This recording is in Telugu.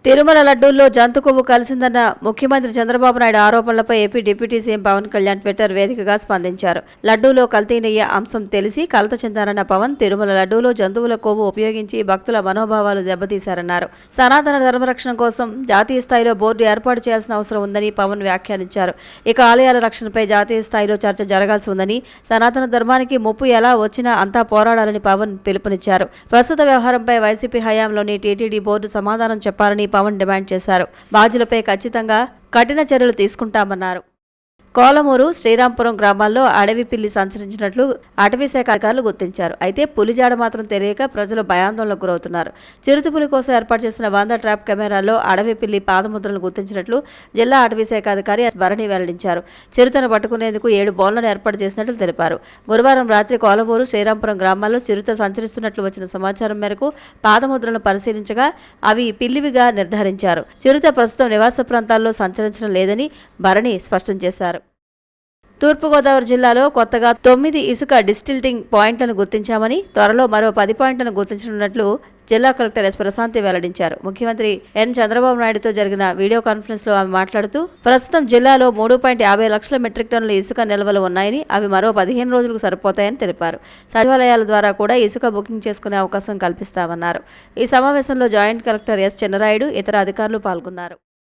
తిరుమల లడ్డూల్లో జంతు కొవ్వు కలిసిందన్న ముఖ్యమంత్రి చంద్రబాబు నాయుడు ఆరోపణలపై AP deputy CM Pawan Kalyan Twitter వేదికగా స్పందించారు. లడ్డూలో కల్తీ నెయ్యి అంశం తెలిసి కలత చెందారన్న పవన్, తిరుమల లడ్డూలో జంతువుల కొవ్వు ఉపయోగించి భక్తుల మనోభావాలు దెబ్బతీశారన్నారు. సనాతన ధర్మరక్షణ కోసం జాతీయ స్థాయిలో బోర్డు ఏర్పాటు చేయాల్సిన అవసరం ఉందని పవన్ వ్యాఖ్యానించారు. ఇక ఆలయాల రక్షణపై జాతీయ స్థాయిలో చర్చ జరగాల్సి ఉందని, సనాతన ధర్మానికి ముప్పు ఎలా వచ్చినా అంతా పోరాడాలని పవన్ పిలుపునిచ్చారు. ప్రస్తుత వ్యవహారంపై వైసీపీ హయాంలోని టీటీడీ బోర్డు సమాధానం చెప్పాలని పవన్ డిమాండ్ చేశారు. బాధ్యులపై ఖచ్చితంగా కఠిన చర్యలు తీసుకుంటామన్నారు. కోలమూరు, శ్రీరాంపురం గ్రామాల్లో అడవి పిల్లి సంచరించినట్లు అటవీశాఖ అధికారులు గుర్తించారు. అయితే పులిజాడ మాత్రం తెలియక ప్రజలు భయాందోళనకు గురవుతున్నారు. చిరుతపులి కోసం ఏర్పాటు చేసిన 100 ట్రాప్ కెమెరాల్లో అడవి పిల్లి పాదముద్రలను గుర్తించినట్లు జిల్లా అటవీశాఖ అధికారి భరణి వెల్లడించారు. చిరుతను పట్టుకునేందుకు 7 బోన్లను ఏర్పాటు చేసినట్లు తెలిపారు. గురువారం రాత్రి కోలమూరు, శ్రీరాంపురం గ్రామాల్లో చిరుత సంచరిస్తున్నట్లు వచ్చిన సమాచారం మేరకు పాదముద్రలను పరిశీలించగా అవి పిల్లివిగా నిర్ధారించారు. చిరుత ప్రస్తుతం నివాస ప్రాంతాల్లో సంచరించడం లేదని భరణి స్పష్టం చేశారు. తూర్పుగోదావరి జిల్లాలో కొత్తగా 9 ఇసుక డిస్టిల్టింగ్ పాయింట్లను గుర్తించామని, త్వరలో మరో 10 పాయింట్లను గుర్తించనున్నట్లు జిల్లా కలెక్టర్ ఎస్ ప్రశాంతి వెల్లడించారు. ముఖ్యమంత్రి ఎన్ చంద్రబాబు నాయుడుతో జరిగిన వీడియో కాన్ఫరెన్స్లో ఆమె మాట్లాడుతూ, ప్రస్తుతం జిల్లాలో 3.50 లక్షల మెట్రిక్ టన్నుల ఇసుక నిల్వలు ఉన్నాయని, అవి మరో 15 రోజులకు సరిపోతాయని తెలిపారు. సచివాలయాల ద్వారా కూడా ఇసుక బుకింగ్ చేసుకునే అవకాశం కల్పిస్తామన్నారు. ఈ సమావేశంలో జాయింట్ కలెక్టర్ ఎస్ చిన్నరాయుడు, ఇతర అధికారులు పాల్గొన్నారు.